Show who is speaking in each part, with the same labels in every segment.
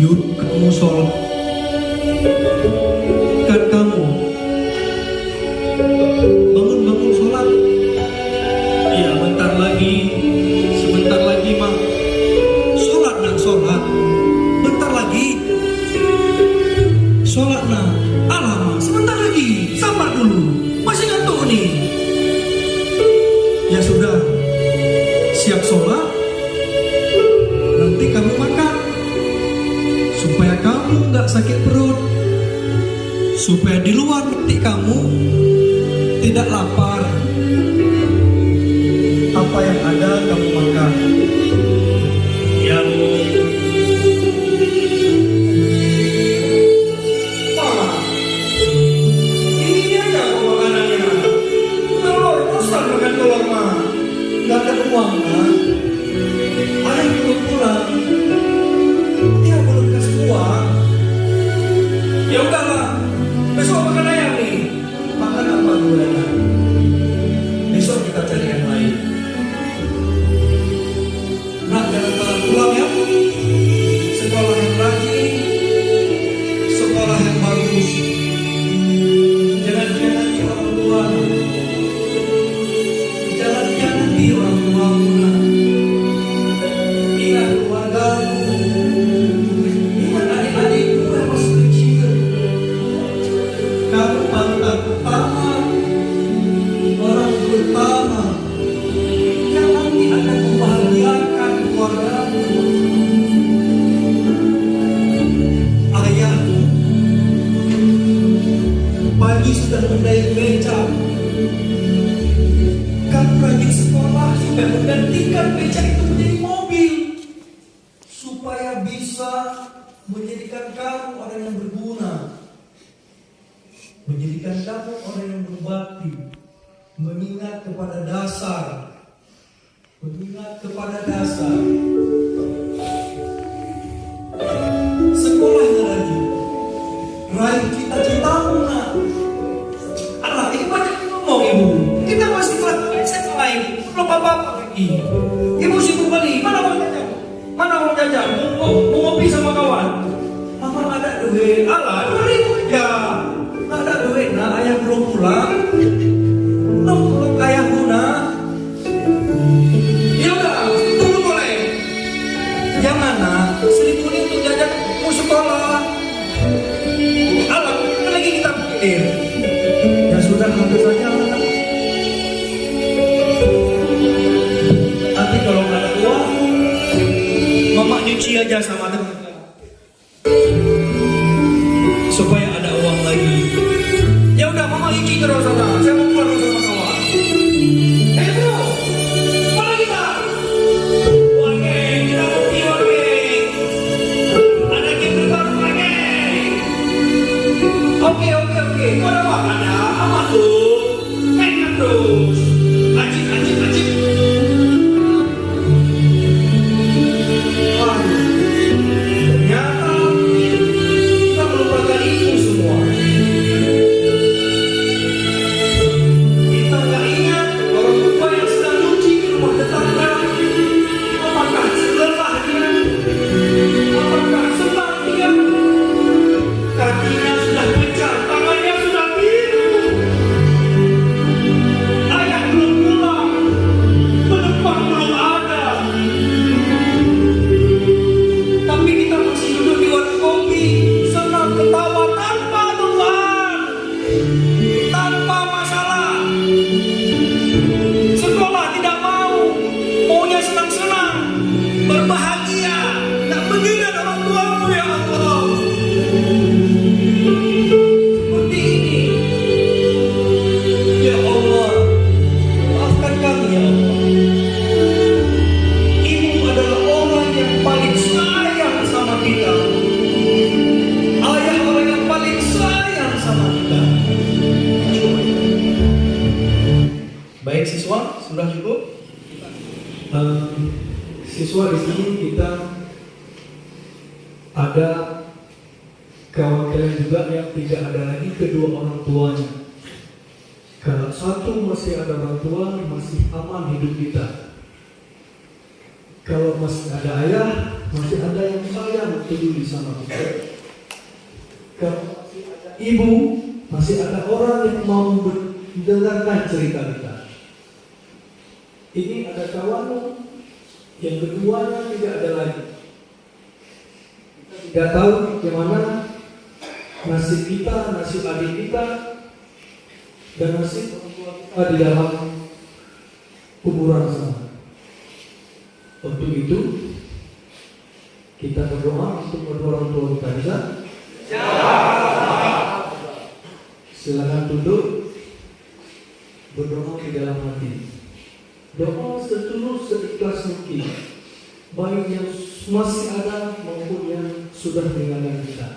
Speaker 1: Yuk kamu sholat. Kan kamu bangun sholat. Iya sebentar lagi mak. Sholat nak sholat. Bentar lagi. Sholat nak. Alamak, sebentar lagi. Sabar dulu. Masih ngantuk nih. Ya sudah. Siap sholat. Nanti kamu makan. Supaya kamu gak sakit perut. Supaya di luar nanti kamu tidak lapar. Apa yang ada kamu makan. Ya Bu. Mama, ini aja kok makanannya. Telur, bosan makan telur mah. Gak ada uang kan. Ayah belum pulang. Dia belum kasih uang. Ya udahlah. Besok makan ayam nih. Makan apa dulu ayam? Besok kita cari yang lain. Nak jangan pulang ya. Sekolah yang rajin, sekolah yang bagus. Jangan khianati orang tua. Jangan khianati orang tua. Ingat keluargamu. Ingat adik-adikmu yang masih kecil. Kamu bangsa pertama, orang pertama yang nanti akan membahagiakan keluargamu. Ayahmu pagi sudah menaik beca. Kamu rajin sekolah supaya menggantikan beca itu menjadi mobil, supaya bisa menjadikan kamu orang yang berguna. Menjadikan kamu orang yang berbakti. Mengingat kepada dasar. Mengingat kepada dasar. Sekolah yang rajin. Raih cita-citamu nak. Allah, ini banyak ngomong ibu. Kita masih kelas SMA ini. Belum apa-apa lagi. Ibu sibuk beli. Mana mau jajan? Mana mau jajan? Mau ngopi sama kawan. Mama ada duit. Allah, 2.000 aja. Ada duit nak, ayah belum pulang. Belum pulang ayahmu nak. Ya udah, tunggu boleh. Jangan nak, 1.000 ini untuk jajan mau sekolah. Alah, lagi kita pikir. Ya sudah, hampir saja. Nanti kalau nggak ada uang, mama nyuci aja sama teman. Supaya ada uang lagi. Ya udah, mama nyuci terus sana. Saya mau keluar sama kawan. Bro, mana kita? Oke, kita mau pergi oke. Ada game baru lagi. Oke. Kau ada apa? Ada apa tuh? Mainkan terus. Ajib. Baik siswa, sudah cukup? Siswa di sini kita ada kawan kalian juga yang tidak ada lagi kedua orang tuanya. Kalau satu masih ada orang tua, masih aman hidup kita. Kalau masih ada ayah,
Speaker 2: Masih ada yang sayang peduli sama kita. Kalau ibu, masih ada orang yang mau mendengarkan cerita kita. Ini ada kawan yang keduanya tidak ada lagi. Kita tidak tahu bagaimana nasib kita, nasib adik kita, dan nasib orang tua kita di dalam kuburan sana. Untuk itu kita berdoa untuk kedua orang tua kita, bisa? Silakan duduk, berdoa di dalam hati. Doa setulus seikhlas mungkin, baik yang masih ada maupun yang sudah meninggalkan kita.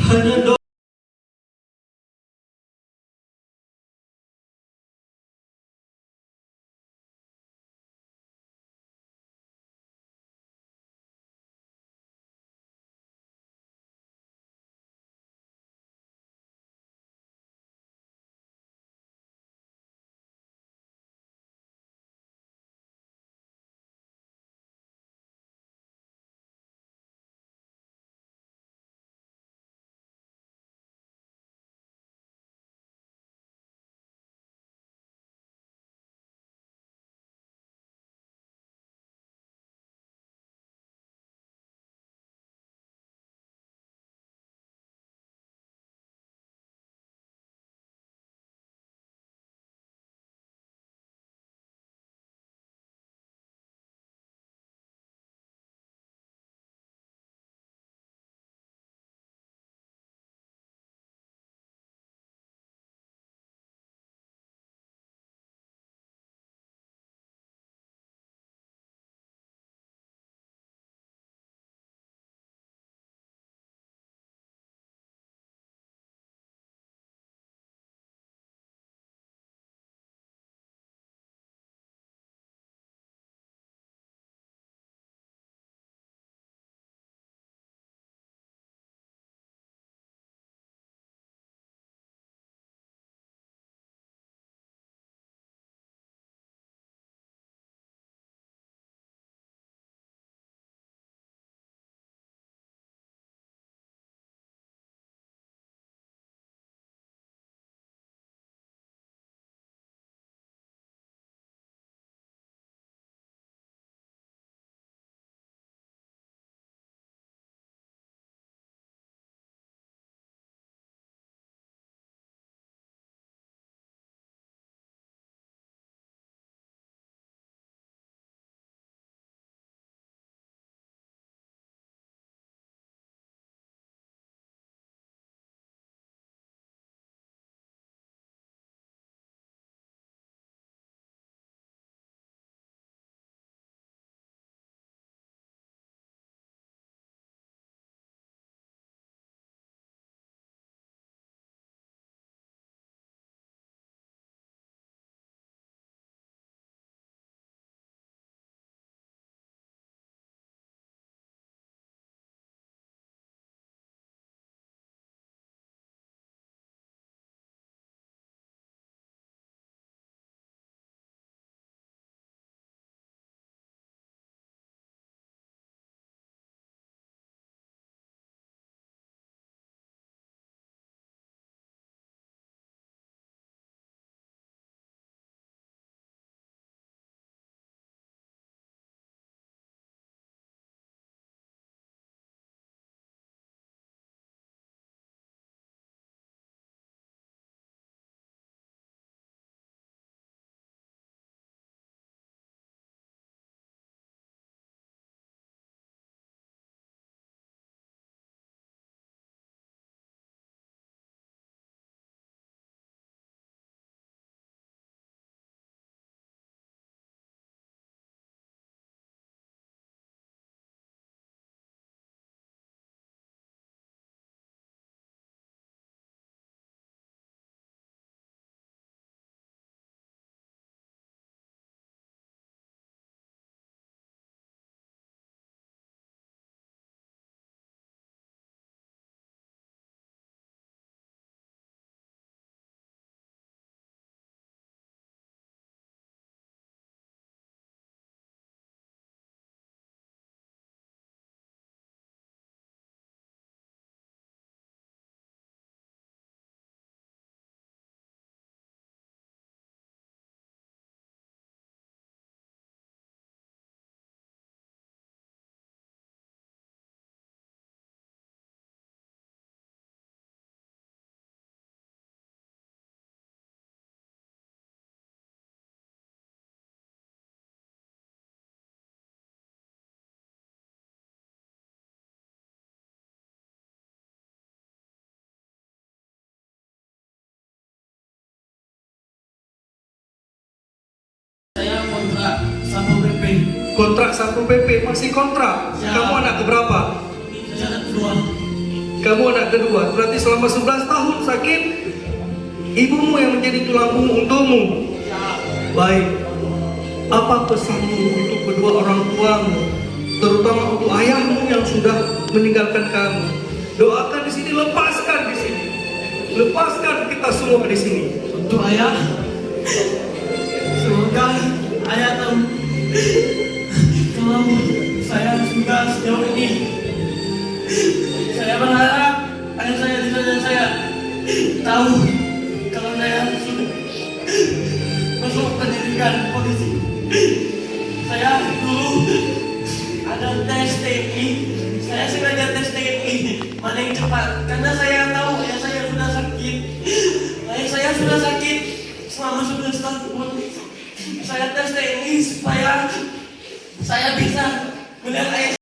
Speaker 1: Hanya doa.
Speaker 3: Saya kontrak Satpol PP.
Speaker 1: Kontrak Satpol PP masih kontrak.
Speaker 3: Ya.
Speaker 1: Kamu anak keberapa?
Speaker 3: Saya anak kedua.
Speaker 2: Kamu anak kedua, berarti selama 11 tahun sakit. Ibumu yang menjadi tulang punggung untukmu. Baik, apa pesanmu untuk kedua orang tuamu, terutama untuk ayahmu yang sudah meninggalkan kamu? Doakan di sini, lepaskan di sini, lepaskan kita semua di sini.
Speaker 3: Untuk ayah, semoga ayah tahu kalau saya sudah sejauh ini. Saya berharap ayah saya di sana saya tahu kalau saya sudah masuk pendidikan polisi. Saya dulu ada tes TNI, saya sengaja tes TNI mana yang cepat karena saya tahu ayah saya sudah sakit. Ayah saya sudah sakit selama 11 tahun. Saya tes TNI supaya saya bisa melihat ayah.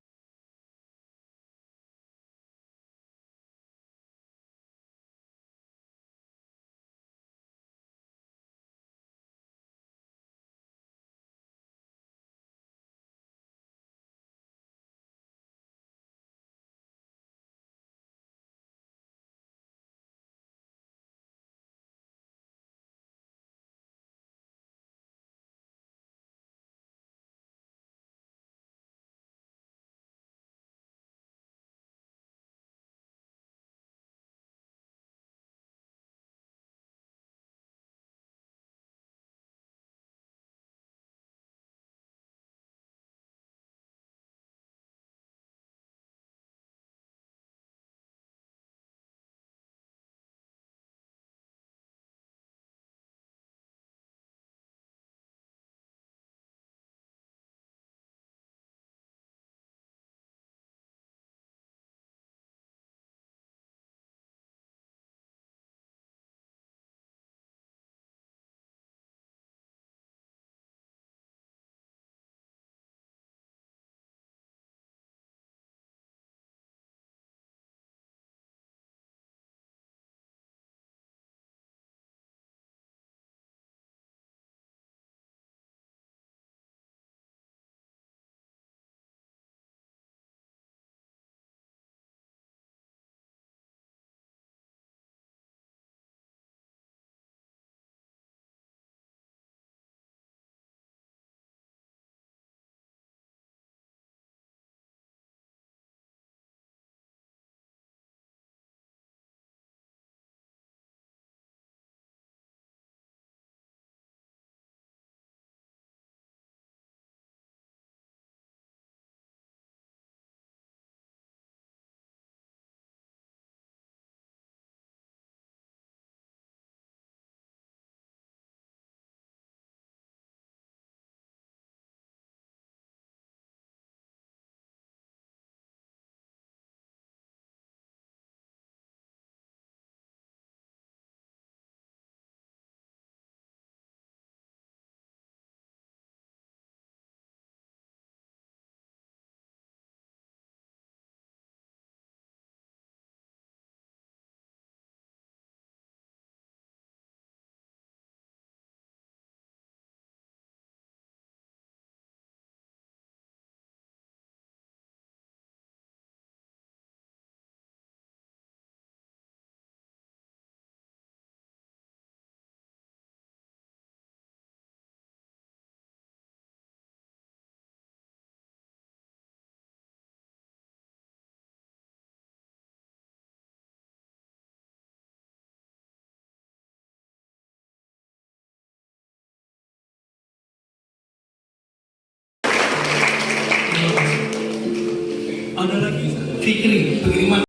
Speaker 1: Ada lagi Fikri pengiriman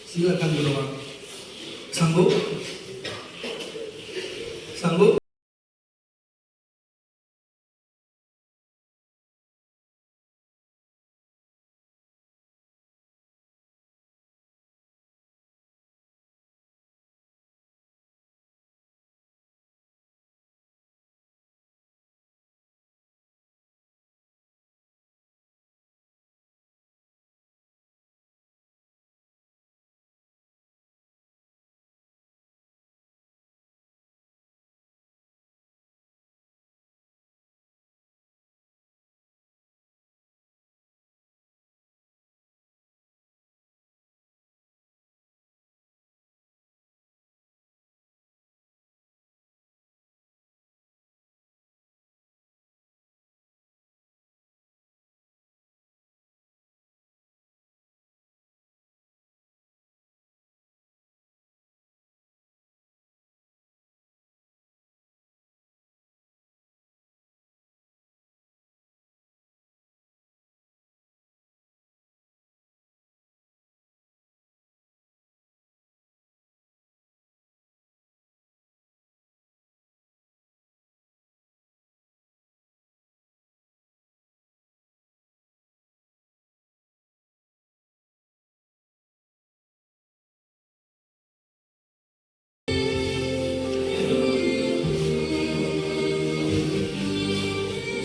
Speaker 2: Silakan berdoa. Sanggup? Sanggup?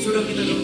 Speaker 2: Sudah kita doa.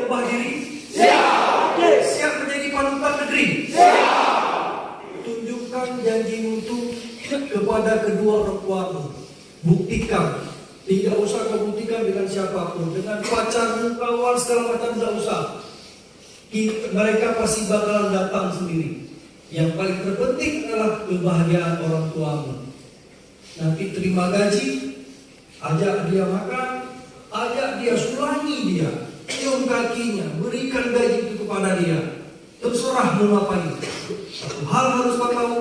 Speaker 2: Ubah diri? Siap. Siap menjadi panutan negeri? Siap. Tunjukkan janjimu itu kepada kedua orang tuamu. Buktikan. Tidak usah kau buktikan dengan siapapun. Dengan pacarmu, kawan, segala macam tidak usah. Mereka pasti bakalan datang sendiri. Yang paling terpenting adalah kebahagiaan orang tuamu. Nanti terima gaji, ajak dia makan, ajak dia sulangi dia. Cium kakinya, berikan gaji itu kepada dia. Terserah mau ngapain. Satu hal harus kau tahu,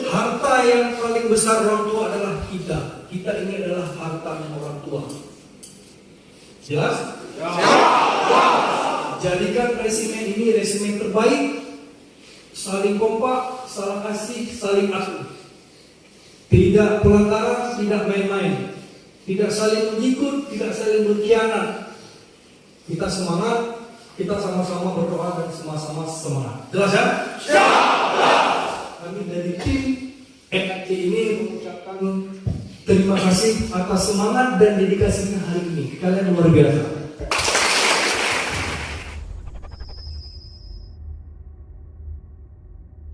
Speaker 2: harta yang paling besar orang tua adalah kita. Kita ini adalah hartanya orang tua. Jelas? Ya. Jadikan resimen ini resimen terbaik. Saling kompak, saling kasih, saling asuh. Tidak pelanggaran, tidak main-main. Tidak saling mengikut, tidak saling berkhianat. Kita semangat, kita sama-sama berdoa dan sama-sama semangat. Jelas ya? Siap. Kami dari tim NAT ini mengucapkan terima kasih atas semangat dan dedikasinya hari ini. Kalian luar biasa.